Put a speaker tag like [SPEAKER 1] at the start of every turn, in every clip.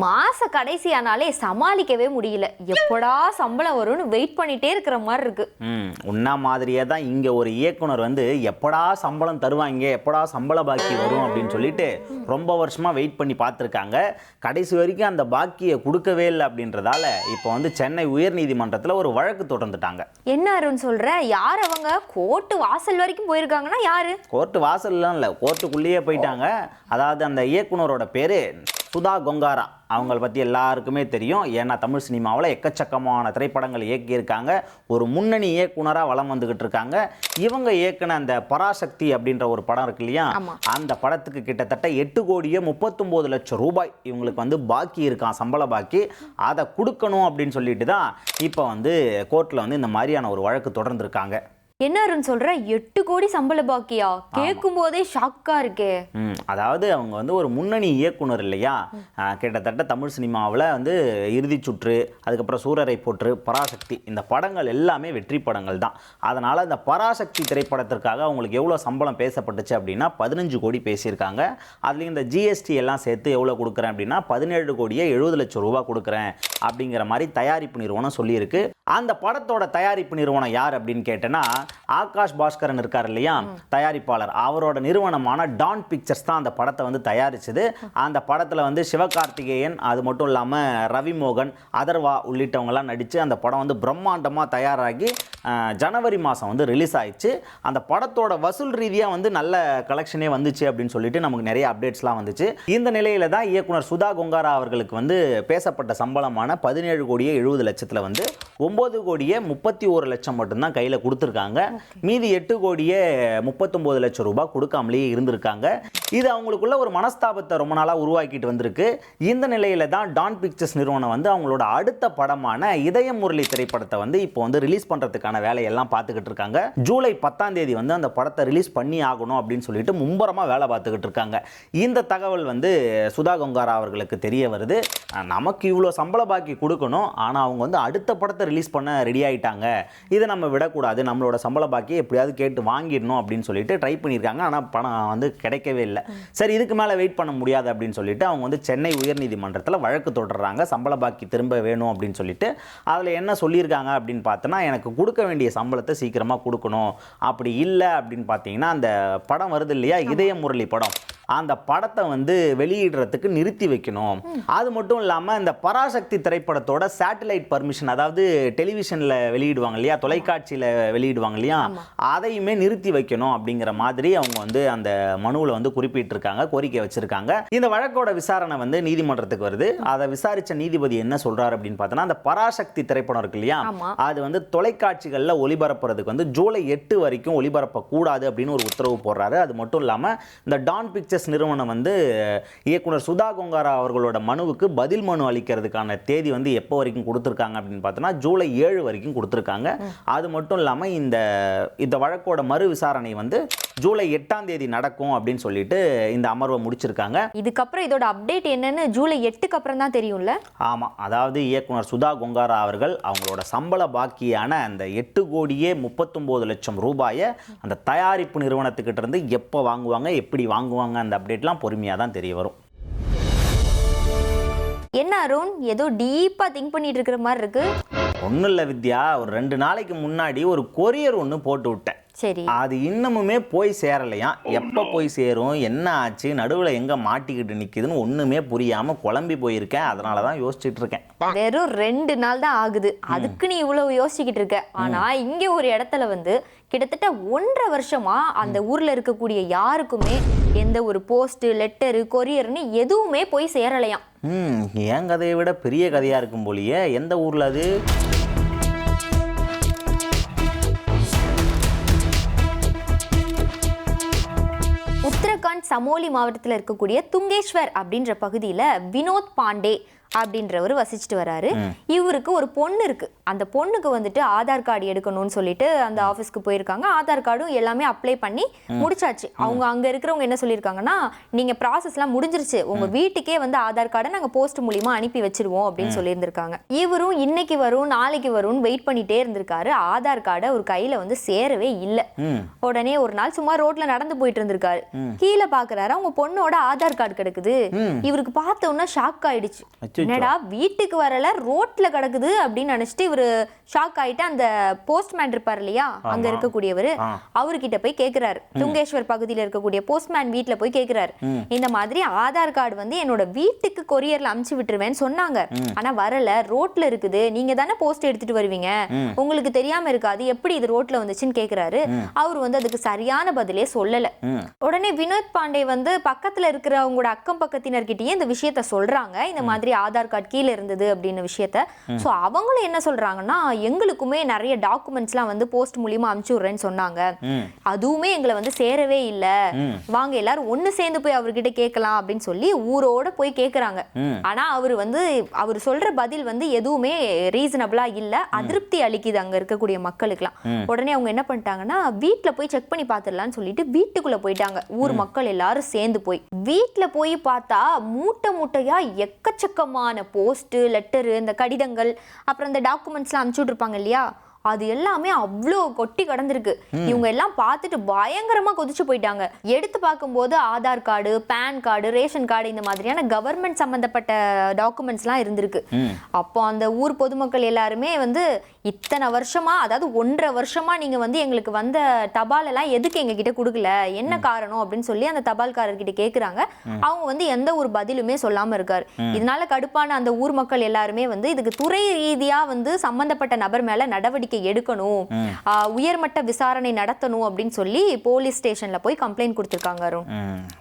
[SPEAKER 1] மாச கடைசி ஆனாலே சமாளிக்கவே முடியல. எப்படா சம்பளம் வரும்னு வெயிட் பண்ணிட்டே இருக்கிற மாதிரி இருக்கு.
[SPEAKER 2] உன்ன மாதிரியே தான் இங்க ஒரு இயக்குனர் வந்து எப்படா சம்பளம் தருவாங்க, எப்படா சம்பள பாக்கி வரும் அப்படின்னு சொல்லிட்டு ரொம்ப வருஷமா வெயிட் பண்ணி பார்த்துருக்காங்க. கடைசி வரைக்கும் அந்த பாக்கியை கொடுக்கவே இல்லை அப்படின்றதால இப்போ வந்து சென்னை உயர்நீதிமன்றத்தில் ஒரு வழக்கு தொடர்ந்துட்டாங்க.
[SPEAKER 1] என்ன அருண் சொல்ற? யார் அவங்க? கோர்ட்டு வாசல் வரைக்கும் போயிருக்காங்கன்னா யாரு?
[SPEAKER 2] கோர்ட்டு வாசல்லாம் இல்லை, கோர்ட்டுக்குள்ளேயே போயிட்டாங்க. அதாவது அந்த இயக்குனரோட பேரு சுதா கொங்காரா. அவங்கள பற்றி எல்லாருக்குமே தெரியும். ஏன்னா தமிழ் சினிமாவில் எக்கச்சக்கமான திரைப்படங்கள் இயக்கியிருக்காங்க. ஒரு முன்னணி இயக்குனராக வலம் வந்துக்கிட்டு இருக்காங்க. இவங்க இயக்குன அந்த பராசக்தி அப்படின்ற ஒரு படம் இருக்கு இல்லையா, அந்த படத்துக்கு கிட்டத்தட்ட 8,39,00,000 ரூபாய் இவங்களுக்கு வந்து பாக்கி இருக்கான், சம்பள பாக்கி. அதை கொடுக்கணும் அப்படின்னு சொல்லிட்டு தான் இப்போ வந்து கோர்ட்டில் வந்து இந்த மாதிரியான ஒரு வழக்கு தொடர்ந்துருக்காங்க.
[SPEAKER 1] என்ன அருண் சொல்ற? 8 கோடி சம்பள பாக்கியா? கேட்கும் போதே ஷாக்கா இருக்கே.
[SPEAKER 2] அதாவது அவங்க வந்து ஒரு முன்னணி இயக்குனர் இல்லையா, கிட்டத்தட்ட தமிழ் சினிமாவில் வந்து இறுதி சுற்று, அதுக்கப்புறம் சூரரை போற்று, பராசக்தி, இந்த படங்கள் எல்லாமே வெற்றி படங்கள் தான். அதனால் இந்த பராசக்தி திரைப்படத்திற்காக அவங்களுக்கு எவ்வளோ சம்பளம் பேசப்பட்டுச்சு அப்படின்னா 15 கோடி பேசியிருக்காங்க. அதுலேயும் இந்த ஜிஎஸ்டி எல்லாம் சேர்த்து எவ்வளோ கொடுக்குறேன் அப்படின்னா 17,70,00,000 ரூபா கொடுக்குறேன் அப்படிங்கிற மாதிரி தயாரிப்பு நிறுவனம் சொல்லியிருக்கு. அந்த படத்தோட தயாரிப்பு நிறுவனம் யார் அப்படின்னு கேட்டேன்னா ஆகாஷ் பாஸ்கரன் இருக்கார் இல்லையா, தயாரிப்பாளர், அவரோட நிறுவனமான டான் பிக்சர்ஸ் தான் அந்த படத்தை வந்து தயாரிச்சது. அந்த படத்தில் வந்து சிவகார்த்திகேயன், அது மட்டும் இல்லாமல் ரவிமோகன், அதர்வா உள்ளிட்டவங்கலாம் நடித்து அந்த படம் வந்து பிரம்மாண்டமாக தயாராகி ஜனவரி மாதம் வந்து ரிலீஸ் ஆயிடுச்சு. அந்த படத்தோட வசூல் ரீதியாக வந்து நல்ல கலெக்ஷனே வந்துச்சு அப்படின்னு சொல்லிட்டு நமக்கு நிறைய அப்டேட்ஸ்லாம் வந்துச்சு. இந்த நிலையில தான் இயக்குனர் சுதா கொங்காரா அவர்களுக்கு வந்து பேசப்பட்ட சம்பளமான 17,70,00,000 வந்து 9,31,00,000 மட்டும்தான் கையில் கொடுத்துருக்காங்க. மீதி 8,39,00,000 ரூபாய் கொடுக்காமலே இருந்திருக்காங்க. இது அவங்களுக்குள்ள ஒரு மனஸ்தாபத்தை ரொம்ப நாளாக உருவாக்கிட்டு வந்திருக்கு. இந்த நிலையில தான் டான் பிக்சர்ஸ் நிறுவனம் வந்து அவங்களோட அடுத்த படமான இதய முரளி திரைப்படத்தை வந்து இப்போ வந்து ரிலீஸ் பண்ணுறதுக்கான வேலையெல்லாம் பார்த்துக்கிட்டு இருக்காங்க. ஜூலை 10ஆம் தேதி வந்து அந்த படத்தை ரிலீஸ் பண்ணி ஆகணும் அப்படின்னு சொல்லிட்டு மும்பரமாக வேலை பார்த்துக்கிட்டு இருக்காங்க. இந்த தகவல் வந்து சுதா கொங்காரா அவர்களுக்கு தெரிய வருது. நமக்கு இவ்வளோ சம்பள பாக்கி கொடுக்கணும், ஆனால் அவங்க வந்து அடுத்த படத்தை ரிலீஸ் பண்ண ரெடி ஆகிட்டாங்க, இதை நம்ம விடக்கூடாது, நம்மளோட சம்பள பாக்கி எப்படியாவது கேட்டு வாங்கிடணும் அப்படின்னு சொல்லிட்டு ட்ரை பண்ணியிருக்காங்க. ஆனால் பணம் வந்து கிடைக்கவே இல்லை. சரி, இதுக்கு மேலே வெயிட் பண்ண முடியாது அப்படின்னு சொல்லிட்டு அவங்க வந்து சென்னை உயர்நீதிமன்றத்தில் வழக்கு தொடர்றாங்க. சம்பள பாக்கி திரும்ப வேணும் அப்படின்னு சொல்லிட்டு. அதில் என்ன சொல்லியிருக்காங்க அப்படின்னு பார்த்தோன்னா, எனக்கு கொடுக்க வேண்டிய சம்பளத்தை சீக்கிரமாக கொடுக்கணும், அப்படி இல்லை அப்படின்னு பார்த்தீங்கன்னா அந்த படம் வருது இல்லையா, இதய முரளி படம், அந்த படத்தை வந்து வெளியிடுறதுக்கு நிறுத்தி வைக்கணும். அது மட்டும் இல்லாமல் இந்த பராசக்தி திரைப்படத்தோட சேட்டலைட் பர்மிஷன், அதாவது டெலிவிஷனில் வெளியிடுவாங்க இல்லையா, தொலைக்காட்சியில் வெளியிடுவாங்க இல்லையா, அதையுமே நிறுத்தி வைக்கணும் அப்படிங்கிற மாதிரி அவங்க வந்து அந்த மனுவில் வந்து குறிப்பிட்டிருக்காங்க, கோரிக்கை வச்சிருக்காங்க. இந்த வழக்கோட விசாரணை வந்து நீதிமன்றத்துக்கு வருது. அதை விசாரித்த நீதிபதி என்ன சொல்றாரு அப்படின்னு பார்த்தோன்னா, அந்த பராசக்தி திரைப்படம் இருக்கு இல்லையா, அது வந்து தொலைக்காட்சிகளில் ஒளிபரப்புறதுக்கு வந்து ஜூலை 8 வரைக்கும் ஒளிபரப்பக்கூடாது அப்படின்னு ஒரு உத்தரவு போடுறாரு. அது மட்டும் இல்லாமல் இந்த டான் பிக்சர்ஸ் நிறுவனம் வந்து இயக்குனர் சுதா கொங்காரா அவர்களோட மனுவுக்கு பதில் மனு அளிக்கிறதுக்கான தேதி வந்து எப்போ வரைக்கும் கொடுத்துருக்காங்க அப்படின்னு பார்த்தோன்னா ஜூலை 7 வரைக்கும் கொடுத்துருக்காங்க. அது மட்டும் இல்லாமல் இந்த வழக்கோட மறு விசாரணை வந்து ஜூலை 8ஆம் தேதி நடக்கும் அப்படின்னு சொல்லிட்டு இந்த அமர்வை முடிச்சிருக்காங்க.
[SPEAKER 1] இதுக்கப்புறம் இதோட அப்டேட் என்னன்னு ஜூலை 8க்கு அப்புறம் தான் தெரியும்ல.
[SPEAKER 2] ஆமாம், அதாவது இயக்குனர் சுதா கொங்காரா அவர்கள் அவங்களோட சம்பள பாக்கியான அந்த 8,39,00,000 ரூபாயை அந்த தயாரிப்பு நிறுவனத்துக்கிட்ட இருந்து எப்போ வாங்குவாங்க, எப்படி வாங்குவாங்க, அந்த அப்டேட்லாம் பொறுமையாக தான் தெரிய வரும்.
[SPEAKER 1] என்ன அருண், ஏதோ டீப்பா திங்க் பண்ணிட்டு இருக்கிற மாதிரி இருக்கு.
[SPEAKER 2] ஒன்றும் இல்லை வித்யா, ஒரு 2 நாளைக்கு முன்னாடி ஒரு கொரியர் ஒன்று போட்டு விட்டேன்.
[SPEAKER 1] சரி,
[SPEAKER 2] அது இன்னமுமே போய் சேரலையா, எப்போ போய் சேரும், என்ன ஆச்சு, நடுவில் எங்கே மாட்டிக்கிட்டு நிற்குதுன்னு ஒன்றுமே புரியாமல் குழம்பி போயிருக்கேன். அதனால தான் யோசிச்சுட்டு இருக்கேன்.
[SPEAKER 1] வெறும் 2 நாள் தான் ஆகுது, அதுக்கு நீ இவ்வளவு யோசிச்சுக்கிட்டு இருக்க. ஆனா இங்கே ஒரு இடத்துல வந்து கிட்டத்தட்ட 1.5 வருஷமா அந்த ஊர்ல இருக்கக்கூடிய யாருக்குமே எந்த ஒரு போஸ்ட், லெட்டரு, கொரியர்னு எதுவுமே போய் சேரலையாம்.
[SPEAKER 2] என் கதையை விட பெரிய கதையா இருக்கும் போலியே. எந்த ஊர்ல அது? உத்தரகாண்ட் சமோலி மாவட்டத்தில் இருக்கக்கூடிய துங்கேஸ்வர் அப்படின்ற பகுதியில் வினோத் பாண்டே
[SPEAKER 1] அப்படின்றவர் வசிச்சுட்டு வராரு. இவருக்கு ஒரு பொண்ணு இருக்கு. அந்த பொண்ணுக்கு வந்துட்டு ஆதார் கார்டு எடுக்கணும்னு சொல்லிட்டு அந்த ஆஃபீஸ்க்கு போயிருக்காங்க. ஆதார் கார்டும் எல்லாமே அப்ளை பண்ணி முடிச்சாச்சு. அவங்க அங்க இருக்கிறவங்க என்ன சொல்லியிருக்காங்கன்னா, நீங்க ப்ராசஸ்லாம் முடிஞ்சிருச்சு, உங்க வீட்டுக்கே வந்து ஆதார் கார்டை நாங்க போஸ்ட் மூலியமா அனுப்பி வச்சிருவோம் அப்படின்னு சொல்லியிருந்திருக்காங்க. இவரும் இன்னைக்கு வரும் நாளைக்கு வரும்னு வெயிட் பண்ணிட்டே இருந்திருக்காரு. ஆதார் கார்டை ஒரு கையில வந்து சேரவே இல்லை. உடனே ஒரு நாள் சும்மா ரோட்ல நடந்து போயிட்டு இருந்திருக்காரு. கீழே பாக்குறாரு, அவங்க பொண்ணோட ஆதார் கார்டு கிடக்குது. இவருக்கு பார்த்தோன்னா ஷாக் ஆயிடுச்சு. என்னடா வீட்டுக்கு வரல ரோட்ல கிடக்குது அப்படின்னு நினைச்சிட்டு இவரு ஷாக் ஆயிட்டு அந்த போஸ்ட்மேன் இருப்பார் இல்லையா, அங்க இருக்கக்கூடியவர், அவர்கிட்ட போய் கேக்குறாரு. துங்கேஸ்வர் பகுதியில் இருக்கக்கூடிய போஸ்ட்மேன் வீட்டுல போய் கேக்குறாரு, இந்த மாதிரி ஆதார் கார்டு வந்து என்னோட வீட்டுக்கு கொரியர்ல அனுப்பிச்சு விட்டுருவேன்னு சொன்னாங்க, ஆனா வரல, ரோட்ல இருக்குது, நீங்க தானே போஸ்ட் எடுத்துட்டு வருவீங்க, உங்களுக்கு தெரியாம இருக்காது, எப்படி இது ரோட்ல வந்துச்சுன்னு கேக்குறாரு. அவர் வந்து அதுக்கு சரியான பதிலே சொல்லல. உடனே வினோத் பாண்டே வந்து பக்கத்துல இருக்கிறவங்களோட அக்கம் பக்கத்தினர்கிட்டயே இந்த விஷயத்த சொல்றாங்க, இந்த மாதிரி ஆதார் கார்டு கீழே இருந்தது அப்படின்னு விஷயத்த. ஸோ அவங்களும் என்ன சொல்றாங்கன்னா, எங்களுக்குமே நிறைய டாக்குமெண்ட்ஸ்லாம் வந்து போஸ்ட் மூலியமா அனுப்பிச்சு விடுறேன்னு சொன்னாங்க, அதுவுமே எங்களை வந்து சேரவே இல்லை, வாங்க எல்லாரும் ஒன்று சேர்ந்து போய் அவர்கிட்ட கேட்கலாம் அப்படின்னு சொல்லி ஊரோட போய் கேட்குறாங்க. ஆனா அவர் சொல்ற பதில் வந்து எதுவுமே ரீசனபிளா இல்லை, அதிருப்தி அளிக்குது அங்க இருக்கக்கூடிய மக்களுக்குலாம். உடனே அவங்க என்ன பண்ணிட்டாங்கன்னா, வீட்டில் போய் செக் பண்ணி பார்த்துடலான்னு சொல்லிட்டு வீட்டுக்குள்ள போயிட்டாங்க. ஊர் மக்கள் எல்லாரும் சேர்ந்து போய் வீட்டுல போய் பார்த்தா மூட்டை மூட்டையா எக்கச்சக்கமான போஸ்ட் லெட்டரு, இந்த கடிதங்கள், அப்புறம் இந்த டாக்குமெண்ட்ஸ்லாம் அனுப்பிச்சு விட்டுருப்பாங்க இல்லையா, அது எல்லாமே அவ்வளோ கொட்டி கடந்திருக்கு. இவங்க எல்லாம் பார்த்துட்டு பயங்கரமா கொதிச்சு போயிட்டாங்க. எடுத்து பார்க்கும்போது Aadhaar card, pan card, ration card, இந்த மாதிரியான கவர்மெண்ட் சம்பந்தப்பட்ட டாக்குமெண்ட்ஸ்லாம் இருந்திருக்கு. அப்போ அந்த ஊர் பொதுமக்கள் எல்லாருமே வந்து, இத்தனை வருஷமா, அதாவது 1.5 வருஷமா நீங்க வந்து எங்களுக்கு வந்த தபால் எல்லாம் எதுக்கு எங்க கிட்ட கொடுக்கல, என்ன காரணம் அப்படின்னு சொல்லி அந்த தபால்காரர்கிட்ட கேட்குறாங்க. அவங்க வந்து எந்த ஒரு பதிலுமே சொல்லாம இருக்காரு. இதனால கடுப்பான அந்த ஊர் மக்கள் எல்லாருமே வந்து இதுக்கு துறை ரீதியா வந்து சம்பந்தப்பட்ட நபர் மேல நடவடிக்கை எடுக்கணும், உயர்மட்ட விசாரணை நடத்தணும் அப்படின்னு சொல்லி போலீஸ் ஸ்டேஷன்ல போய் கம்ப்ளைண்ட் கொடுத்திருக்காங்க.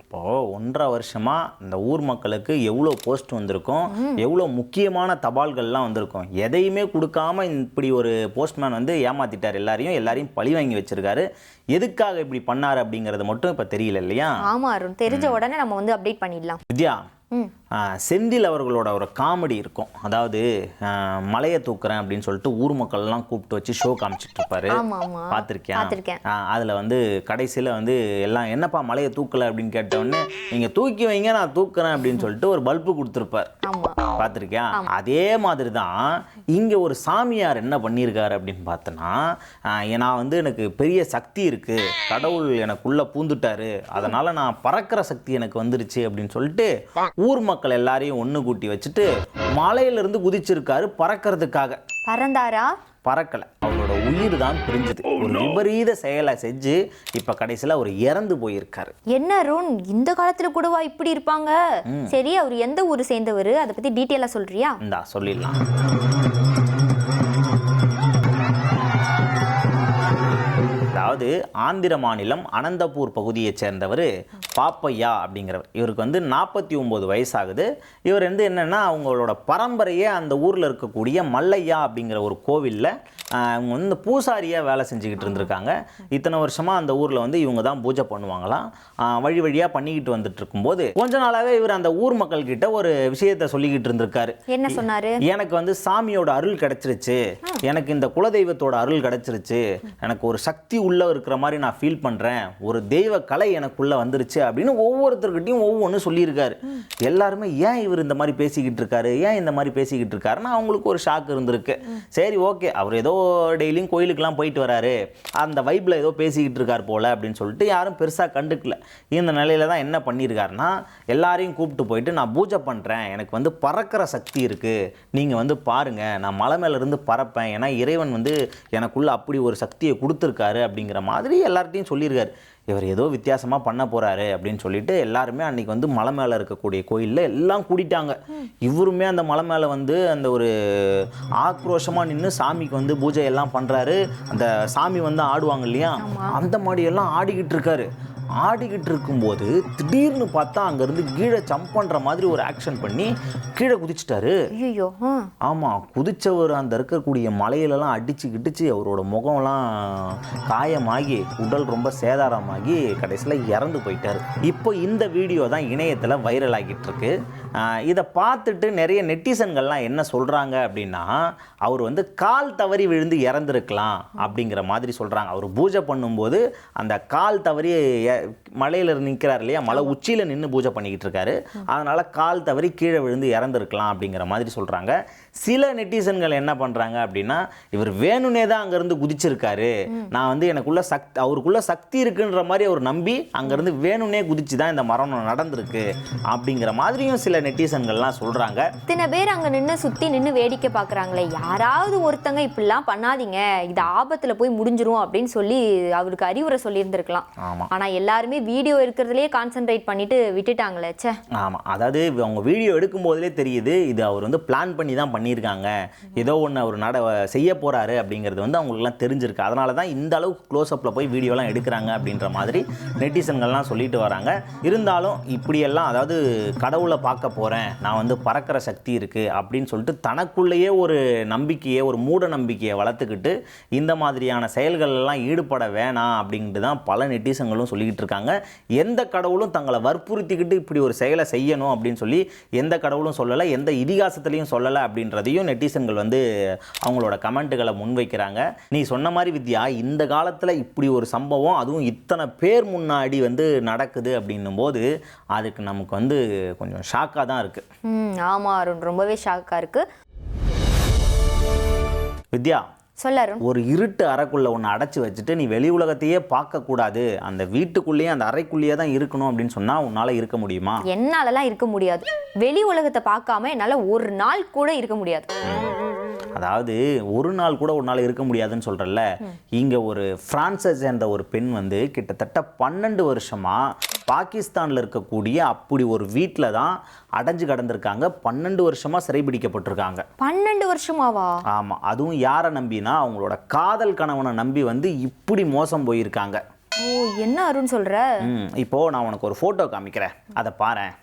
[SPEAKER 2] இப்போ 1.5 வருஷமா இந்த ஊர் மக்களுக்கு எவ்வளோ போஸ்ட் வந்திருக்கும், எவ்வளோ முக்கியமான தபால்கள்லாம் வந்திருக்கும், எதையுமே கொடுக்காம இப்படி ஒரு போஸ்ட்மேன் வந்து ஏமாத்திட்டார், எல்லாரையும் பழி வாங்கி வச்சிருக்காரு. எதுக்காக இப்படி பண்ணாரு அப்படிங்கறது மட்டும் இப்ப தெரியல இல்லையா?
[SPEAKER 1] ஆமா அருண், தெரிஞ்ச உடனே நம்ம வந்து அப்டேட் பண்ணிடலாம்.
[SPEAKER 2] வித்யா, செந்தில் அவர்களோட ஒரு காமெடி இருக்கும். அதாவது மலையை தூக்குறேன் அப்படின்னு சொல்லிட்டு ஊர் மக்கள் எல்லாம் கூப்பிட்டு வச்சு ஷோ காமிச்சிட்டு இருப்பாரு. பார்த்திருக்கேன். அதுல வந்து கடைசியில வந்து எல்லாம் என்னப்பா மலையை தூக்கல அப்படின்னு கேட்டவுடனே, நீங்க தூக்கி வைங்க நான் தூக்குறேன் அப்படின்னு சொல்லிட்டு ஒரு பல்பு கொடுத்துருப்பார். பார்த்திருக்கேன். அதே மாதிரி தான் இங்க ஒரு சாமியார் என்ன பண்ணியிருக்காரு அப்படின்னு பார்த்தோன்னா, நான் வந்து எனக்கு பெரிய சக்தி இருக்கு, கடவுள் எனக்குள்ள பூந்துட்டாரு, அதனால நான் பறக்கிற சக்தி எனக்கு வந்துருச்சு அப்படின்னு சொல்லிட்டு ஊர் மக்கள் எல்லாரையும் ஒண்ணு கூட்டி வச்சுட்டு மலையிலிருந்து குதிச்சிருக்காரு பறக்கிறதுக்காக.
[SPEAKER 1] பறந்தாரா?
[SPEAKER 2] பறக்கல, அவரோட உயிர் தான் பிரிஞ்சது. ஒரு விபரீத செயலை செஞ்சு இப்ப கடைசியில அவர் இறந்து போயிருக்காரு.
[SPEAKER 1] என்ன அருண், இந்த காலத்துல கூடவா இப்படி இருப்பாங்க? சரி, அவர் எந்த ஊர் சேர்ந்தவர், அதை பத்தி டீட்டெயிலா சொல்றியா?
[SPEAKER 2] இந்தா சொல்லிடலாம். அதாவது ஆந்திர மாநிலம் அனந்தபூர் பகுதியைச் சேர்ந்தவர் பாப்பையா அப்படிங்கிறவர். இவருக்கு வந்து 49 வயசாகுது. இவர் வந்து என்னென்னா, அவங்களோட பரம்பரையே அந்த ஊரில் இருக்கக்கூடிய மல்லையா அப்படிங்கிற ஒரு கோவிலில் அவங்க வந்து பூசாரியாக வேலை செஞ்சுக்கிட்டு இருந்திருக்காங்க. இத்தனை வருஷமாக அந்த ஊரில் வந்து இவங்க தான் பூஜை பண்ணுவாங்களாம். வழி வழியாக பண்ணிக்கிட்டு வந்துட்டு இருக்கும்போது கொஞ்ச நாளாகவே இவர் அந்த ஊர் மக்கள்கிட்ட ஒரு விஷயத்தை சொல்லிக்கிட்டு இருந்திருக்காரு.
[SPEAKER 1] என்ன சொன்னாரு?
[SPEAKER 2] எனக்கு வந்து சாமியோட அருள் கிடைச்சிருச்சு, எனக்கு இந்த குலதெய்வத்தோட அருள் கிடைச்சிருச்சு, எனக்கு ஒரு சக்தி உள்ள இருக்கிற மாதிரி நான் ஃபீல் பண்ணுறேன், ஒரு தெய்வ கலை எனக்குள்ளே வந்துருச்சு அப்படின்னு ஒவ்வொருத்தர்கிட்டையும் ஒவ்வொன்று சொல்லியிருக்காரு. எல்லாருமே ஏன் இவர் இந்த மாதிரி பேசிக்கிட்டு இருக்காரு, ஏன் இந்த மாதிரி பேசிக்கிட்டு இருக்காருன்னா அவங்களுக்கு ஒரு ஷாக் இருந்திருக்கு. சரி, ஓகே, அவர் ஏதோ டெய்லியும் கோயிலுக்கெல்லாம் போயிட்டு வராரு, அந்த வைப்பில் ஏதோ பேசிக்கிட்டு இருக்கார் போல் அப்படின்னு சொல்லிட்டு யாரும் பெருசாக கண்டுக்கல. இந்த நிலையில தான் என்ன பண்ணியிருக்காருன்னா, எல்லாரையும் கூப்பிட்டு போயிட்டு, நான் பூஜை பண்ணுறேன், எனக்கு வந்து பறக்கிற சக்தி இருக்குது, நீங்கள் வந்து பாருங்கள், நான் மலை மேலேருந்து பறப்பேன், ஏன்னா இறைவன் வந்து எனக்குள்ளே அப்படி ஒரு சக்தியை கொடுத்துருக்காரு அப்படிங்கிற மாதிரி எல்லார்ட்டையும் சொல்லியிருக்காரு. இவர் ஏதோ வித்தியாசமாக பண்ண போகிறாரு அப்படின்னு சொல்லிட்டு எல்லாருமே அன்றைக்கி வந்து மலை மேலே இருக்கக்கூடிய கோயிலில் எல்லாம் கூட்டிட்டாங்க. இவருமே அந்த மலை மேலே வந்து அந்த ஒரு ஆக்ரோஷமாக நின்று சாமிக்கு வந்து பூஜை எல்லாம் பண்ணுறாரு. அந்த சாமி வந்து ஆடுவாங்க இல்லையா, அந்த மாதிரியெல்லாம் ஆடிக்கிட்டு இருக்காரு. ஆடிக்கிட்டு இருக்கும்போது திடீர்னு பார்த்தா அங்கேருந்து கீழே ஜம்ப் பண்ணுற மாதிரி ஒரு ஆக்ஷன் பண்ணி கீழே குதிச்சிட்டாரு.
[SPEAKER 1] ஐயோ.
[SPEAKER 2] ஆமாம், குதிச்சவர் அந்த இருக்கக்கூடிய மலையிலலாம் அடிச்சு கிடிச்சு அவரோட முகம்லாம் காயமாகி உடல் ரொம்ப சேதாரமாகி கடைசியில் இறந்து போயிட்டார். இப்போ இந்த வீடியோ தான் இணையத்தில் வைரல் ஆகிட்டு இருக்கு. இதை பார்த்துட்டு நிறைய நெட்டிசன்கள்லாம் என்ன சொல்கிறாங்க அப்படின்னா, அவர் வந்து கால் தவறி விழுந்து இறந்துருக்கலாம் அப்படிங்கிற மாதிரி சொல்கிறாங்க. அவர் பூஜை பண்ணும்போது அந்த கால் தவறி மலையில் நிற்கிறார் இல்லையா, மலை உச்சியில் நின்று பூஜை பண்ணிக்கிட்டு இருக்காரு, அதனால் கால் தவறி கீழே விழுந்து இறந்துருக்கலாம் அப்படிங்கிற மாதிரி சொல்கிறாங்க. சில நெட்டிசன்கள் என்ன பண்ணுறாங்க அப்படின்னா, இவர் வேணுனே தான் அங்கேருந்து குதிச்சிருக்காரு, நான் வந்து எனக்குள்ள அவருக்குள்ள சக்தி இருக்குன்ற மாதிரி அவர் நம்பி அங்கேருந்து வேணுனே குதிச்சு தான் இந்த மரணம் நடந்திருக்கு அப்படிங்கிற மாதிரியும் சில நெட்டிசன்கள்லாம் சொல்கிறாங்க.
[SPEAKER 1] இத்தனை பேர் அங்கே நின்று சுற்றி நின்று வேடிக்கை பார்க்குறாங்களே, யாராவது ஒருத்தங்க இப்படிலாம் பண்ணாதீங்க, இது ஆபத்தில் போய் முடிஞ்சிரும் அப்படின்னு சொல்லி அவருக்கு அறிவுரை சொல்லியிருந்திருக்கலாம்.
[SPEAKER 2] ஆமாம்,
[SPEAKER 1] ஆனால் எல்லாருமே வீடியோ இருக்கிறதுலேயே கான்சென்ட்ரேட் பண்ணிட்டு விட்டுட்டாங்களே. சே.
[SPEAKER 2] ஆமாம், அதாவது அவங்க வீடியோ எடுக்கும் போதிலே தெரியுது இது அவர் வந்து பிளான் பண்ணி தான் பண்ணியிருக்காங்க, ஏதோ ஒன்று அவர் செய்ய போகிறாரு அப்படிங்கிறது வந்து அவங்களுக்குலாம் தெரிஞ்சிருக்கு. அதனால தான் இந்த அளவுக்கு க்ளோஸ்அப்பில் போய் வீடியோலாம் எடுக்கிறாங்க அப்படின்ற மாதிரி நெட்டிசன்கள்லாம் சொல்லிட்டு வராங்க. இருந்தாலும் இப்படியெல்லாம், அதாவது கடவுளை பார்க்க போகிறேன், நான் வந்து பறக்கிற சக்தி இருக்குது அப்படின்னு சொல்லிட்டு தனக்குள்ளேயே ஒரு நம்பிக்கையை, ஒரு மூட நம்பிக்கையை வளர்த்துக்கிட்டு இந்த மாதிரியான செயல்களெல்லாம் ஈடுபட வேணாம் அப்படின்ட்டு தான் பல நெட்டிசன்களும் சொல்லிக்கிட்டு இருக்காங்க. எந்த கடவுளும் தங்களை வற்புறுத்திக்கிட்டு இப்படி ஒரு செயலை செய்யணும் அப்படின்னு சொல்லி எந்த கடவுளும் சொல்லலை, எந்த இதிகாசத்துலையும் சொல்லலை அப்படின்றதையும் நெட்டிசன்கள் வந்து அவங்களோட கமெண்ட்டுகளை முன்வைக்கிறாங்க. நீ சொன்ன மாதிரி வித்யா, இந்த காலத்தில் இப்படி ஒரு சம்பவம் அதுவும் இத்தனை பேர் முன்னாடி வந்து நடக்குது அப்படின்னும் போது அதுக்கு நமக்கு வந்து கொஞ்சம் ஷாக்காக தான் இருக்குது.
[SPEAKER 1] ஆமாம் அருண், ரொம்பவே ஷாக்காக இருக்குது.
[SPEAKER 2] வித்யா,
[SPEAKER 1] சொல்ல அருண்.
[SPEAKER 2] ஒரு இருட்டு அறைக்குள்ளே ஒன்று அடைச்சி வச்சுட்டு நீ வெளி உலகத்தையே பார்க்கக்கூடாது, அந்த வீட்டுக்குள்ளேயே அந்த அறைக்குள்ளேயே தான் இருக்கணும் அப்படின்னு சொன்னால் உன்னால் இருக்க முடியுமா?
[SPEAKER 1] என்னாலலாம் இருக்க முடியாது. வெளி உலகத்தை பார்க்காம என்னால் ஒரு நாள் கூட இருக்க முடியாது.
[SPEAKER 2] அதாவது ஒரு நாள் கூட ஒரு நாள் இருக்க முடியாதுன்னு சொல்கிறல்ல, இங்கே ஒரு பிரான்ஸை சேர்ந்த ஒரு பெண் வந்து கிட்டத்தட்ட 12 வருஷமாக பாகிஸ்தானில் இருக்கக்கூடிய அப்படி ஒரு வீட்டில் தான் அடைஞ்சு கடந்திருக்காங்க. 12 வருஷமாக சிறைபிடிக்கப்பட்டிருக்காங்க.
[SPEAKER 1] 12 வருஷமாவா?
[SPEAKER 2] ஆமாம், அதுவும் யாரை நம்பினா அவங்களோட காதல் கணவனை நம்பி வந்து இப்படி மோசம் போயிருக்காங்க.
[SPEAKER 1] ஓ, என்ன அருண் சொல்கிற?
[SPEAKER 2] இப்போது நான் உனக்கு ஒரு ஃபோட்டோ காமிக்கிறேன், அதை பாரேன்.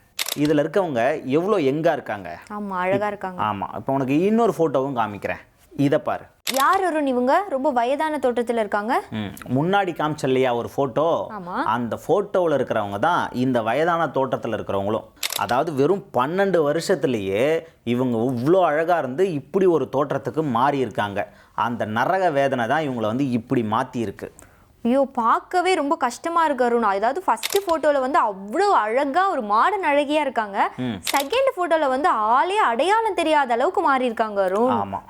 [SPEAKER 2] இதில் இருக்கவங்க எவ்வளோ எங்கா இருக்காங்க.
[SPEAKER 1] ஆமாம், அழகாக இருக்காங்க.
[SPEAKER 2] ஆமாம், இப்போ உனக்கு இன்னொரு ஃபோட்டோவும் காமிக்கிறேன், இதை பாரு.
[SPEAKER 1] யார் அருண் இவங்க? ரொம்ப வயதான தோற்றத்தில் இருக்காங்க.
[SPEAKER 2] முன்னாடி காமிச்சல்லையா ஒரு ஃபோட்டோ,
[SPEAKER 1] ஆமாம்,
[SPEAKER 2] அந்த ஃபோட்டோவில் இருக்கிறவங்க தான் இந்த வயதான தோற்றத்தில் இருக்கிறவங்களும். அதாவது வெறும் 12 வருஷத்துலேயே இவங்க இவ்வளோ அழகாக இருந்து இப்படி ஒரு தோற்றத்துக்கு மாறி இருக்காங்க. அந்த நரக வேதனை தான் இவங்களை வந்து இப்படி மாற்றி இருக்கு.
[SPEAKER 1] ஐயோ, பார்க்கவே ரொம்ப கஷ்டமா இருக்கு அருண். அதாவது ஃபர்ஸ்ட் போட்டோல வந்து அவ்வளோ அழகா ஒரு மாடர்ன் அழகியா இருக்காங்க, செகண்ட் போட்டோல வந்து ஆளே அடையாளம் தெரியாத அளவுக்கு மாறி இருக்காங்க அருண்.
[SPEAKER 2] ஆமாம்,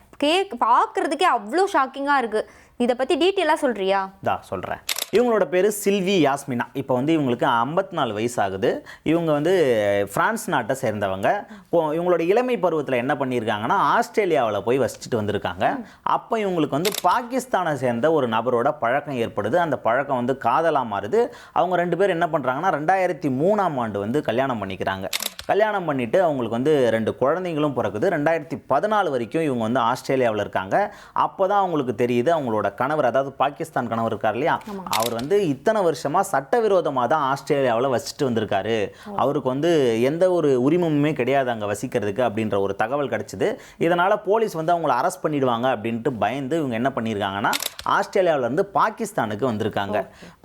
[SPEAKER 1] பார்க்கறதுக்கே அவ்வளோ ஷாக்கிங்கா இருக்கு. இதை பத்தி டீட்டெயிலாக சொல்றியா?
[SPEAKER 2] சொல்கிறேன். இவங்களோட பேர் சில்வி யாஸ்மினா. இப்போ வந்து இவங்களுக்கு 54 வயசு ஆகுது. இவங்க வந்து பிரான்ஸ் நாட்டை சேர்ந்தவங்க. இவங்களோட இளமை பருவத்தில் என்ன பண்ணியிருக்காங்கன்னா, ஆஸ்திரேலியாவில் போய் வசிச்சுட்டு வந்திருக்காங்க. அப்போ இவங்களுக்கு வந்து பாகிஸ்தானை சேர்ந்த ஒரு நபரோட பழக்கம் ஏற்படுது. அந்த பழக்கம் வந்து காதலாக மாறுது. அவங்க 2 பேர் என்ன பண்ணுறாங்கன்னா, 2003ஆம் ஆண்டு வந்து கல்யாணம் பண்ணிக்கிறாங்க. கல்யாணம் பண்ணிவிட்டு அவங்களுக்கு வந்து 2 குழந்தைங்களும் பிறக்குது. 2014 வரைக்கும் இவங்க வந்து ஆஸ்திரேலியாவில் இருக்காங்க. அப்போ தான் அவங்களுக்கு தெரியுது அவங்களோட கணவர், அதாவது பாகிஸ்தான் கணவர் இருக்கார் இல்லையா, அவர் வந்து இத்தனை வருஷமாக சட்டவிரோதமாக தான் ஆஸ்திரேலியாவில் வசிச்சுட்டு வந்திருக்காரு. அவருக்கு வந்து எந்த ஒரு உரிமமுமே கிடையாது அங்கே வசிக்கிறதுக்கு அப்படின்ற ஒரு தகவல் கிடச்சிது. இதனால் போலீஸ் வந்து அவங்கள அரெஸ்ட் பண்ணிடுவாங்க அப்படின்ட்டு பயந்து இவங்க என்ன பண்ணியிருக்காங்கன்னா, ஆஸ்திரேலியாவிலேருந்து பாகிஸ்தானுக்கு வந்திருக்காங்க.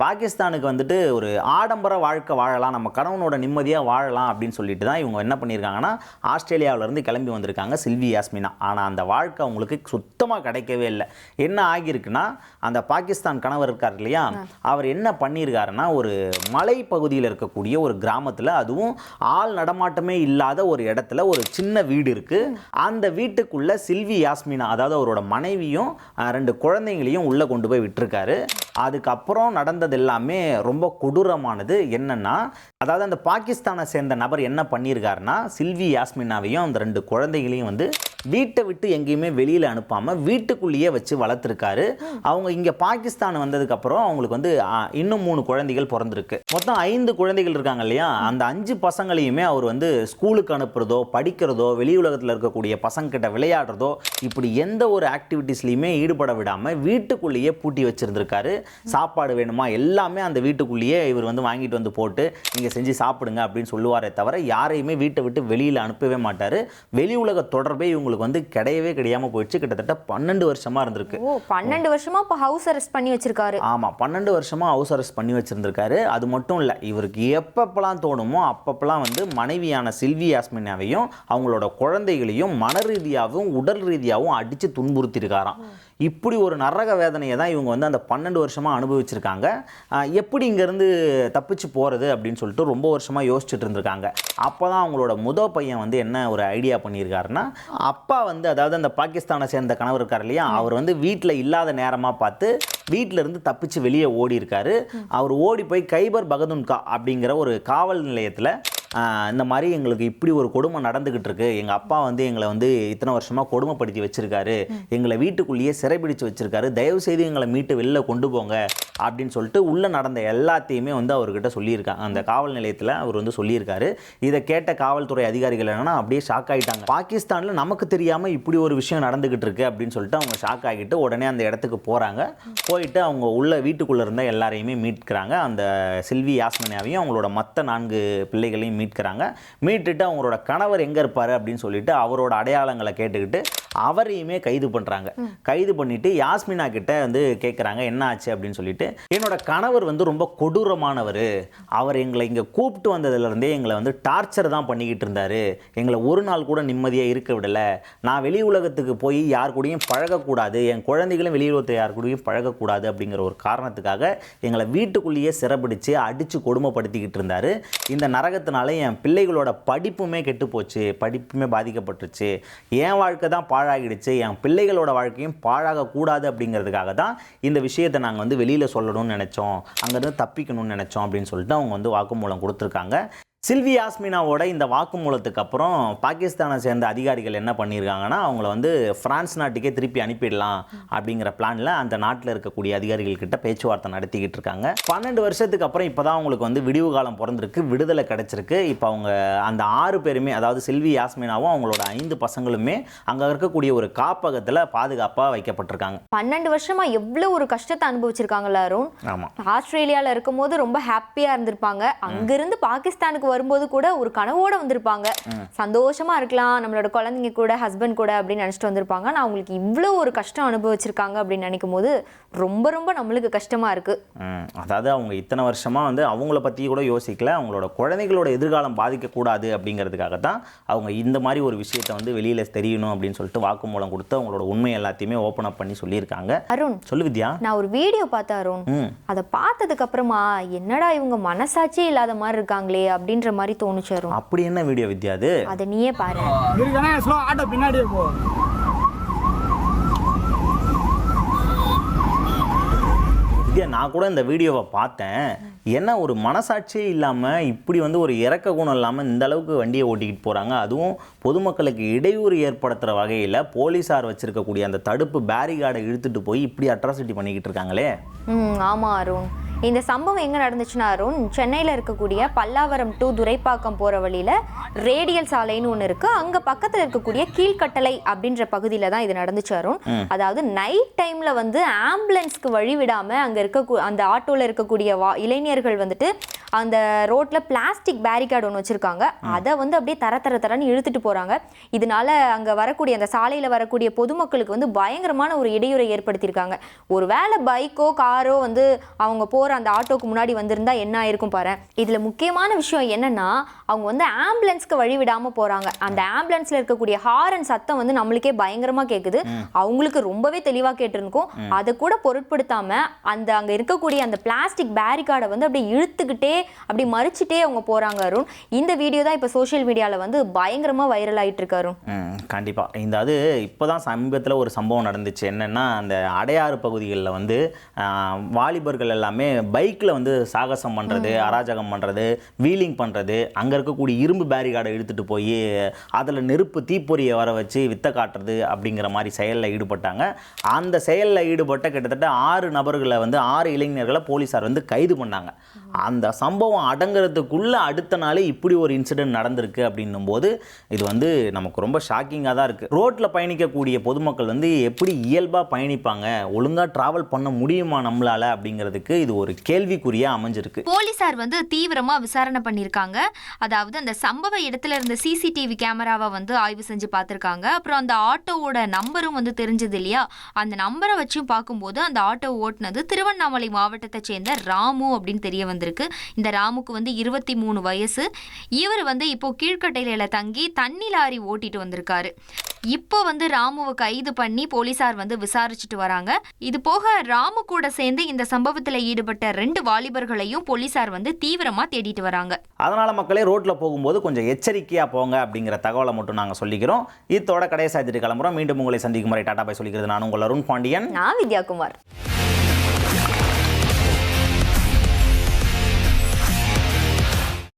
[SPEAKER 2] பாகிஸ்தானுக்கு வந்துட்டு ஒரு ஆடம்பர வாழ்க்கை வாழலாம், நம்ம கணவனோட நிம்மதியாக வாழலாம் அப்படின்னு சொல்லிட்டு தான் இவங்க என்ன பண்ணியிருக்காங்கன்னா, ஆஸ்திரேலியாவிலேருந்து கிளம்பி வந்திருக்காங்க சில்வி யாஸ்மினா. ஆனால் அந்த வாழ்க்கை அவங்களுக்கு சுத்தமாக கிடைக்கவே இல்லை. என்ன ஆகியிருக்குன்னா, அந்த பாகிஸ்தான் கணவர் இருக்கார் இல்லையா, அவர் என்ன பண்ணியிருக்காருன்னா, ஒரு மலை பகுதியில் இருக்கக்கூடிய ஒரு கிராமத்தில், அதுவும் ஆள் நடமாட்டமே இல்லாத ஒரு இடத்துல ஒரு சின்ன வீடு இருக்கு. அந்த வீட்டுக்குள்ள சில்வி யாஸ்மினா, அதாவது அவரோட மனைவியும் 2 குழந்தைங்களையும் உள்ள கொண்டு போய் விட்டுருக்காரு. அதுக்கப்புறம் நடந்தது எல்லாமே ரொம்ப கொடூரமானது. என்னன்னா, அதாவது அந்த பாகிஸ்தானை சேர்ந்த நபர் என்ன பண்ணியிருக்காருன்னா, சில்வி யாஸ்மினாவையும் அந்த 2 குழந்தைகளையும் வந்து வீட்டை விட்டு எங்கேயுமே வெளியில் அனுப்பாமல் வீட்டுக்குள்ளேயே வச்சு வளர்த்துருக்காரு. அவங்க இங்கே பாகிஸ்தான் வந்ததுக்கப்புறம் அவங்களுக்கு வந்து இன்னும் 3 குழந்தைகள் பிறந்திருக்கு. மொத்தம் 5 குழந்தைகள் இருக்காங்க இல்லையா, அந்த 5 பசங்களையுமே அவர் வந்து ஸ்கூலுக்கு அனுப்புறதோ, படிக்கிறதோ, வெளி உலகத்தில் இருக்கக்கூடிய பசங்க கிட்ட விளையாடுறதோ, இப்படி எந்த ஒரு ஆக்டிவிட்டீஸ்லையுமே ஈடுபட விடாமல் வீட்டுக்குள்ளேயே பூட்டி வச்சிருந்திருக்காரு. சாப்பாடு வேணுமா எல்லாமே அந்த வீட்டுக்குள்ளேயே இவர் வந்து வாங்கிட்டு வந்து போட்டு நீங்கள் செஞ்சு சாப்பிடுங்க அப்படின்னு சொல்லுவாரே தவிர யாரையுமே வீட்டை விட்டு வெளியில் அனுப்பவே மாட்டார். வெளி உலக தொடர்பே இவங்களுக்கு வந்து கிடையாமல் போயிடுச்சு. கிட்டத்தட்ட 12 வருஷமாக இருந்திருக்கு.
[SPEAKER 1] 12 வருஷமா இப்போ ஹவுஸ் அரெஸ்ட் பண்ணி வச்சிருக்காரு.
[SPEAKER 2] ஆமாம், 12 வருஷமாக ஹவுஸ் அரெஸ்ட் பண்ணி வச்சிருந்திருக்காரு. அது மட்டும் இல்லை, இவருக்கு எப்பப்பெல்லாம் தோணுமோ அப்பப்பெல்லாம் வந்து மனைவியான சில்வி யாஸ்மினாவையும் அவங்களோட குழந்தைகளையும் மன ரீதியாகவும் உடல் ரீதியாகவும் அடித்து துன்புறுத்தியிருக்காராம். இப்படி ஒரு நரக வேதனையை தான் இவங்க வந்து அந்த 12 வருஷமாக அனுபவிச்சிருக்காங்க. எப்படி இங்கேருந்து தப்பிச்சு போகிறது அப்படின்னு சொல்லிட்டு ரொம்ப வருஷமாக யோசிச்சுட்டு இருந்திருக்காங்க. அப்போ தான் அவங்களோட பையன் வந்து என்ன ஒரு ஐடியா பண்ணியிருக்காருன்னா, அப்பா வந்து அதாவது அந்த பாகிஸ்தானை சேர்ந்த கணவர் இருக்கார் இல்லையா, அவர் வந்து வீட்டில் இல்லாத நேரமாக பார்த்து வீட்டிலேருந்து தப்பிச்சு வெளியே ஓடி இருக்காரு. அவர் ஓடி போய் கைபர் பகதுன்கா அப்படிங்கிற ஒரு காவல் நிலையத்தில் இந்த மாதிரி எங்களுக்கு இப்படி ஒரு கொடுமை நடந்துக்கிட்டு இருக்கு, எங்கள் அப்பா வந்து எங்களை வந்து இத்தனை வருஷமாக கொடுமைப்படுத்தி வச்சுருக்காரு, எங்களை வீட்டுக்குள்ளேயே சிறைபிடிச்சு வச்சுருக்காரு, தயவுசெய்து எங்களை மீட்டு வெளில கொண்டு போங்க அப்படின்னு சொல்லிட்டு உள்ளே நடந்த எல்லாத்தையுமே வந்து அவர்கிட்ட சொல்லியிருக்காங்க. அந்த காவல் நிலையத்தில் அவர் வந்து சொல்லியிருக்காரு. இதை கேட்ட காவல்துறை அதிகாரிகள் என்னன்னா அப்படியே ஷாக் ஆகிட்டாங்க. பாகிஸ்தானில் நமக்கு தெரியாமல் இப்படி ஒரு விஷயம் நடந்துக்கிட்டு இருக்கு அப்படின்னு சொல்லிட்டு அவங்க ஷாக் ஆகிட்டு உடனே அந்த இடத்துக்கு போகிறாங்க. போயிட்டு அவங்க உள்ள வீட்டுக்குள்ளே இருந்த எல்லாரையுமே மீட்கிறாங்க. அந்த சில்வி யாஸ்மினாவையும் அவங்களோட மற்ற 4 பிள்ளைகளையும் மீட்கிறாங்க. மீட்டுட்டு அவங்களோட கணவர் எங்கே இருப்பார் அப்படின்னு சொல்லிட்டு அவரோட அடையாளங்களை கேட்டுக்கிட்டு அவரையுமே கைது பண்ணுறாங்க. கைது பண்ணிவிட்டு யாஸ்மினா கிட்ட வந்து கேட்குறாங்க என்ன ஆச்சு அப்படின்னு சொல்லிட்டு. என்னோட கணவர் வந்து ரொம்ப கொடூரமானவர், அவர் எங்களை இங்கே கூப்பிட்டு வந்ததுலேருந்தே எங்களை வந்து டார்ச்சர் தான் பண்ணிக்கிட்டு இருந்தார், எங்களை ஒரு நாள் கூட நிம்மதியாக இருக்க விடலை, நான் வெளி உலகத்துக்கு போய் யார் கூடயும் பழகக்கூடாது, என் குழந்தைகளும் வெளி உலகத்தை யார் கூடயும் பழகக்கூடாது அப்படிங்கிற ஒரு காரணத்துக்காக எங்களை வீட்டுக்குள்ளேயே சிறைப்பிடிச்சு அடித்து கொடுமைப்படுத்திக்கிட்டு இருந்தார். இந்த நரகத்தினால என் பிள்ளைகளோட படிப்புமே கெட்டு போச்சு, படிப்புமே பாதிக்கப்பட்டுருச்சு, என் வாழ்க்கை தான் பாழாகிடுச்சு, என் பிள்ளைகளோட வாழ்க்கையும் பாழாகக்கூடாது அப்படிங்கிறதுக்காக தான் இந்த விஷயத்தை நாங்கள் வந்து வெளியில் சொல்லணும்னு நினச்சோம், அங்கேருந்து தப்பிக்கணும்னு நினச்சோம் அப்படின்னு சொல்லிட்டு அவங்க வந்து வாக்குமூலம் கொடுத்துருக்காங்க. சில்வி யாஸ்மினாவோட இந்த வாக்குமூலத்துக்கு அப்புறம் பாகிஸ்தானை சேர்ந்த அதிகாரிகள் என்ன பண்ணியிருக்காங்கன்னா, அவங்கள வந்து பிரான்ஸ் நாட்டுக்கே திருப்பி அனுப்பிடலாம் அப்படிங்கிற பிளானில் அந்த நாட்டில் இருக்கக்கூடிய அதிகாரிகள் கிட்ட பேச்சுவார்த்தை நடத்திக்கிட்டு இருக்காங்க. 12 வருஷத்துக்கு அப்புறம் இப்போ தான் அவங்களுக்கு வந்து விடிவு காலம் பிறந்திருக்கு, விடுதலை கிடச்சிருக்கு. இப்போ அவங்க அந்த 6 பேருமே, அதாவது சில்வி யாஸ்மினாவும் அவங்களோட 5 பசங்களுமே அங்கே இருக்கக்கூடிய ஒரு காப்பகத்தில் பாதுகாப்பாக வைக்கப்பட்டிருக்காங்க.
[SPEAKER 1] 12 வருஷமா எவ்வளோ ஒரு கஷ்டத்தை அனுபவிச்சிருக்காங்களா அருண்.
[SPEAKER 2] ஆமாம்,
[SPEAKER 1] ஆஸ்திரேலியாவில் இருக்கும் போது ரொம்ப ஹாப்பியாக இருந்திருப்பாங்க, அங்கிருந்து பாகிஸ்தானுக்கு வரும்போது கூட ஒரு கனவோட வந்திருப்பாங்க, சந்தோஷமா இருக்கலாம் நம்மளோட குழந்தைங்க கூட ஹஸ்பண்ட் கூட அப்படின்னு நினைச்சிட்டு வந்திருப்பாங்க. நான் அவங்களுக்கு இவ்வளோ ஒரு கஷ்டம் அனுபவிச்சிருக்காங்க அப்படின்னு நினைக்கும் போது ரொம்ப ரொம்ப நம்மளுக்கு கஷ்டமா இருக்கு.
[SPEAKER 2] அதாவது அவங்க இத்தனை வருஷமா வந்து அவங்கள பற்றி கூட யோசிக்கல, அவங்களோட குழந்தைகளோட எதிர்காலம் பாதிக்கக்கூடாது அப்படிங்கிறதுக்காக தான் அவங்க இந்த மாதிரி ஒரு விஷயத்தை வந்து வெளியில் தெரியணும் அப்படின்னு சொல்லிட்டு வாக்குமூலம் கொடுத்து அவங்களோட உண்மை எல்லாத்தையுமே ஓப்பன் அப் பண்ணி சொல்லியிருக்காங்க.
[SPEAKER 1] அருண்,
[SPEAKER 2] சொல்லு வித்யா.
[SPEAKER 1] நான் ஒரு வீடியோ பார்த்தேன் அருண், அதை பார்த்ததுக்கு அப்புறமா என்னடா இவங்க மனசாட்சியே இல்லாத மாதிரி இருக்காங்களே அப்படின்ற மாதிரி தோணுச்சு அருண்.
[SPEAKER 2] அப்படி என்ன வீடியோ வித்யா அது?
[SPEAKER 1] அதை நீயே பாரு.
[SPEAKER 3] பின்னாடியே போ.
[SPEAKER 2] வித்யா, நான் கூட இந்த வீடியோவை பார்த்தேன். என்ன ஒரு மனசாட்சியே இல்லாமல் இப்படி வந்து ஒரு இறக்க குணம் இல்லாமல் இந்த அளவுக்கு வண்டியை ஓட்டிக்கிட்டு போகிறாங்க. அதுவும் பொதுமக்களுக்கு இடையூறு ஏற்படுத்துகிற வகையில் போலீஸார் வச்சுருக்கக்கூடிய அந்த தடுப்பு பேரிகார்டை இழுத்துட்டு போய் இப்படி அட்ராசிட்டி பண்ணிக்கிட்டு இருக்காங்களே.
[SPEAKER 1] ஆமாம் அருண், இந்த சம்பவம் எங்கே நடந்துச்சுன்னா அருண், சென்னையில் இருக்கக்கூடிய பல்லாவரம் டு துரைப்பாக்கம் போகிற வழியில் ரேடியல் சாலைன்னு ஒன்று இருக்குது, அங்கே பக்கத்தில் இருக்கக்கூடிய கீழ்கட்டளை அப்படின்ற பகுதியில் தான் இது நடந்துச்சு அருண். அதாவது நைட் டைமில் வந்து ஆம்புலன்ஸ்க்கு வழி விடாமல் அங்கே அந்த ஆட்டோவில் இருக்கக்கூடிய இளைஞர்கள் வந்துட்டு அந்த ரோட்டில் பிளாஸ்டிக் பேரிகார்டு ஒன்று வச்சுருக்காங்க, அதை வந்து அப்படியே தரன்னு இழுத்துட்டு போகிறாங்க. இதனால அங்கே வரக்கூடிய அந்த சாலையில் வரக்கூடிய பொதுமக்களுக்கு வந்து பயங்கரமான ஒரு இடையூறை ஏற்படுத்தியிருக்காங்க. ஒரு வேளை பைக்கோ காரோ வந்து அவங்க போகிற அந்த ஆட்டோக்கு முன்னாடி வந்திருந்தா என்ன ஆயிருக்கும் பாரு. இதுல முக்கியமான விஷயம் என்னன்னா, அவங்க வந்து ஆம்புலன்ஸ்க்கு வழி விடாம போறாங்க. அந்த ஆம்புலன்ஸ்ல இருக்கக்கூடிய ஹாரன் சத்தம் வந்து நம்மளுக்கே பயங்கரமா கேக்குது, அவங்களுக்கு ரொம்பவே தெளிவா கேட்டிருக்கும். அதை கூட பொருட்படுத்தாம அங்க இருக்கக்கூடிய அந்த பிளாஸ்டிக் பேரிகார்டை வந்து அப்படியே இழுத்துக்கிட்டே அப்படி மறிச்சுட்டே அவங்க போறாங்க அருண். இந்த வீடியோ தான் இப்ப சோஷியல் மீடியால வந்து பயங்கரமா வைரல் ஆயிட்டு இருக்கு அருண்.
[SPEAKER 2] கண்டிப்பா இந்த அது இப்போதான் சமீபத்தில் ஒரு சம்பவம் நடந்துச்சு. என்னன்னா, அந்த அடையாறு பகுதிகளில் வந்து வாலிபர்கள் எல்லாமே பைக்கில் வந்து சாகசம் பண்ணுறது, அராஜகம் பண்ணுறது, வீலிங் பண்ணுறது, அங்கே இருக்கக்கூடிய இரும்பு பேரிகார்டை இழுத்துட்டு போய் அதில் நெருப்பு தீப்பொறியை வர வச்சு வித்த காட்டுறது அப்படிங்கிற மாதிரி செயலில் ஈடுபட்டாங்க. அந்த செயலில் ஈடுபட்ட கிட்டத்தட்ட 6 நபர்களை வந்து 6 இளைஞர்களை போலீஸார் வந்து கைது பண்ணாங்க. அந்த சம்பவம் அடங்குறதுக்குள்ளே அடுத்த நாள் இப்படி ஒரு இன்சிடென்ட் நடந்திருக்கு அப்படின்னும் போது இது வந்து நமக்கு ரொம்ப ஷாக்கிங்காக தான் இருக்குது. ரோட்டில் பயணிக்கக்கூடிய பொதுமக்கள் வந்து எப்படி இயல்பாக பயணிப்பாங்க, ஒழுங்காக ட்ராவல் பண்ண முடியுமா நம்மளால் அப்படிங்கிறதுக்கு இது ஒரு கேள்விக்குறியாக அமைஞ்சிருக்கு.
[SPEAKER 1] போலீசார் வந்து தீவிரமா விசாரணை பண்ணியிருக்காங்க. அதாவது அந்த சம்பவ இடத்துல இருந்த சிசிடிவி கேமராவை வந்து ஆய்வு செஞ்சு பார்த்துருக்காங்க. அப்புறம் அந்த ஆட்டோவோட நம்பரும் வந்து தெரிஞ்சது இல்லையா, அந்த நம்பரை வச்சும் பார்க்கும்போது அந்த ஆட்டோ ஓட்டுனது திருவண்ணாமலை மாவட்டத்தை சேர்ந்த ராமு அப்படின்னு தெரிய வந்திருக்கு. இந்த ராமுக்கு வந்து 23 வயசு. இவர் வந்து இப்போ கீழ்கட்டையில தங்கி தண்ணி லாரி ஓட்டிட்டு வந்திருக்காரு. இப்போ வந்து ராமுவை கைது பண்ணி போலீசார் வந்து விசாரிச்சுட்டு வராங்க. இது போக ராமு கூட சேர்ந்து இந்த சம்பவத்தில் ஈடுபட்ட 2 வாலிபர்களையும் போலீசார் வந்து தீவிரமா தேடிட்டு வராங்க.
[SPEAKER 2] அதனால மக்களே ரோட்ல போகும்போது கொஞ்சம் எச்சரிக்கையா போங்க அப்படிங்கிற தகவலை மட்டும் நாங்கள் சொல்லிக்கிறோம். இதோட கடைசி கிளம்புறோம். மீண்டும் உங்களை சந்திக்கும் முறை டாடா பாய் சொல்லிக்கிறது நான் உங்கள் அருண் பாண்டியன்.
[SPEAKER 1] நான் வித்யாகுமார்.